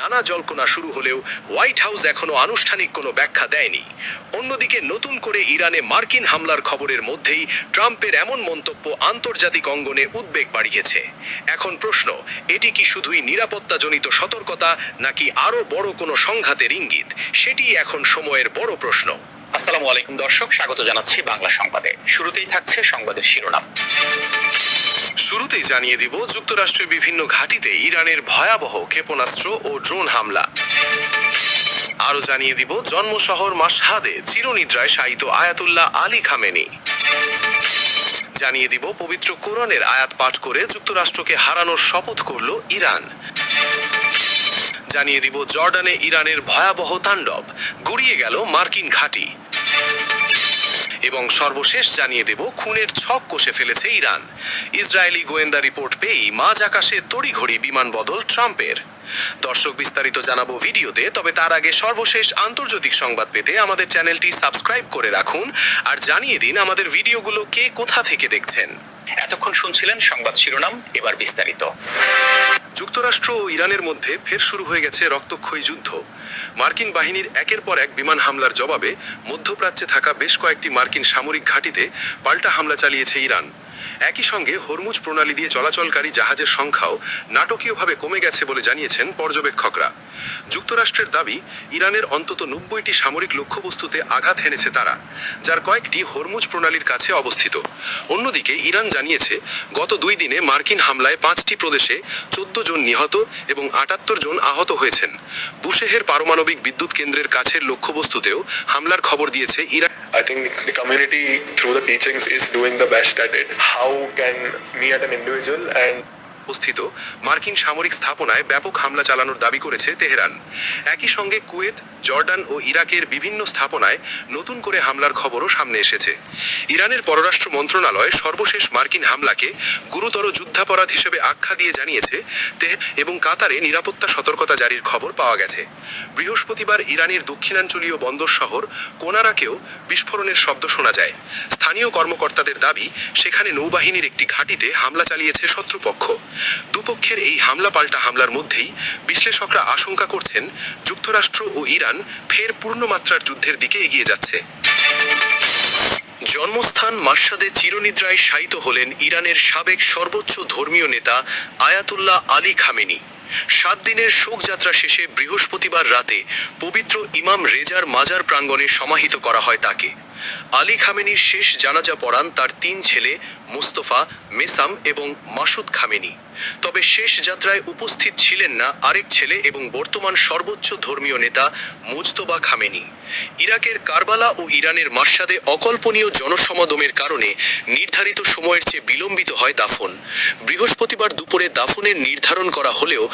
নানা জল্পনা শুরু হলেও হোয়াইট হাউস এখনো আনুষ্ঠানিক কোনো ব্যাখ্যা দেয়নি। অন্যদিকে নতুন করে ইরানে মার্কিন হামলার খবরের মধ্যেই ট্রাম্পের এমন মন্তব্য আন্তর্জাতিক অঙ্গনে উদ্বেগ বাড়িয়েছে। এখন প্রশ্ন, এটি কি শুধুই নিরাপত্তাজনিত সতর্কতা নাকি আরও বড় কোনো সংঘাতের ইঙ্গিত? সেটি এখন সময়ের বড় প্রশ্ন। আসসালামু আলাইকুম দর্শক, স্বাগত জানাচ্ছি বাংলা সংবাদে। শুরুতেই থাকছে সংবাদের শিরোনাম। শুরুতেই জানিয়ে দিব, যুক্তরাষ্ট্রের বিভিন্ন ঘাঁটিতে ইরানের ভয়াবহ ক্ষেপণাস্ত্র ও ড্রোন হামলা। আরও জানিয়ে দিব, জন্মশহর মাশহাদে চিরনিদ্রায় শায়িত আয়াতুল্লাহ আলী খামেনি। জানিয়ে দিব, পবিত্র কোরআনের আয়াত পাঠ করে যুক্তরাষ্ট্রকে হারানোর শপথ করল ইরান। জানিয়ে দিব, জর্ডানে ইরানের ভয়াবহ তাণ্ডব, গুড়িয়ে গেল মার্কিন ঘাঁটি। এবং সর্বশেষ জানিয়ে দেব, খুনের ছক কষে ফেলেছে ইরান। ইসরায়েলি গোয়েন্দা রিপোর্ট পেয়েই মাঝ আকাশে তড়িঘড়ি বিমান বদল ট্রাম্পের। দর্শক, বিস্তারিত জানাবো ভিডিওতে, তবে তার আগে সর্বশেষ আন্তর্জাতিক সংবাদ পেতে আমাদের চ্যানেলটি সাবস্ক্রাইব করে রাখুন আর জানিয়ে দিন আমাদের ভিডিওগুলো কে কোথা থেকে দেখছেন। এতক্ষণ শুনছিলেন সংবাদ শিরোনাম, এবার বিস্তারিত। যুক্তরাষ্ট্র ও ইরানের মধ্যে ফের শুরু হয়ে গেছে রক্তক্ষয়ী যুদ্ধ। মার্কিন বাহিনীর একের পর এক বিমান হামলার জবাবে মধ্যপ্রাচ্যে থাকা বেশ কয়েকটি মার্কিন সামরিক ঘাঁটিতে পাল্টা হামলা চালিয়েছে ইরান। একই সঙ্গে হরমুজ প্রণালী দিয়ে চলাচলকারী জাহাজের সংখ্যাও নাটকীয়ভাবে কমে গেছে বলে জানিয়েছেন পর্যবেক্ষকরা। যুক্তরাষ্ট্রের দাবি, ইরানের অন্তত 90টি সামরিক লক্ষ্যবস্তুতে আঘাত হেনেছে তারা, যার কয়েকটি হরমুজ প্রণালীর কাছে অবস্থিত। অন্যদিকে ইরান জানিয়েছে, গত 2 দিনে মার্কিন হামলায় 5টি প্রদেশে 14 জন নিহত এবং 78 জন আহত হয়েছেন। বুশেহের পারমাণবিক বিদ্যুৎ কেন্দ্রের কাছের লক্ষ্যবস্তুতেও হামলার খবর দিয়েছে Iran. I think the community through the teachings is doing the best at it. How can me as an individual and অবস্থিত মার্কিন সামরিক স্থাপনায় ব্যাপক হামলা চালানোর দাবি করেছে তেহরান। একই সঙ্গে কুয়েত, জর্ডান ও ইরাকের বিভিন্ন স্থাপনায় নতুন করে হামলার খবরও সামনে এসেছে। ইরানের পররাষ্ট্র মন্ত্রণালয় সর্বশেষ মার্কিন হামলাকে গুরুতর যুদ্ধাপরাধ হিসেবে আখ্যা দিয়ে জানিয়েছে এবং কাতারে নিরাপত্তা সতর্কতা জারির খবর পাওয়া গেছে। বৃহস্পতিবার ইরানের দক্ষিণাঞ্চলীয় বন্দর শহর কোনারাকেও বিস্ফোরণের শব্দ শোনা যায়। স্থানীয় কর্মকর্তাদের দাবি, সেখানে নৌবাহিনীর একটি ঘাঁটিতে হামলা চালিয়েছে শত্রুপক্ষ। দুপক্ষের এই হামলা পাল্টা হামলার মধ্যেই বিশ্লেষকরা আশঙ্কা করছেন, যুক্তরাষ্ট্র ও ইরান ফের পূর্ণমাত্রার যুদ্ধের দিকে এগিয়ে যাচ্ছে। জন্মস্থান মাশহাদে চিরনিদ্রায় শায়িত হলেন ইরানের সাবেক সর্বোচ্চ ধর্মীয় নেতা আয়াতুল্লাহ আলী খামেনি। 7 দিনের শোকযাত্রা শেষে বৃহস্পতিবার রাতে পবিত্র ইমাম রেজার মাজার প্রাঙ্গণে সমাহিত করা হয় তাকে। আলী খামেনির শেষ জানাজা পড়ান তার 3 ছেলে মোস্তফা, মেসাম এবং মাসুদ খামেনি। তবে শেষ যাত্রায় উপস্থিত ছিলেন না আরেক ছেলে এবং বর্তমান সর্বোচ্চ ধর্মীয় নেতা মুজতবা খামেনি। ইরাকের কারবালা ও ইরানের মাশহাদে অকল্পনীয় জনসমাগমের কারণে নির্ধারিত সময়ের চেয়ে বিলম্বিত হয় দাফন। বৃহস্পতিবার দুপুরে দাফনের নির্ধারণ করা হলেও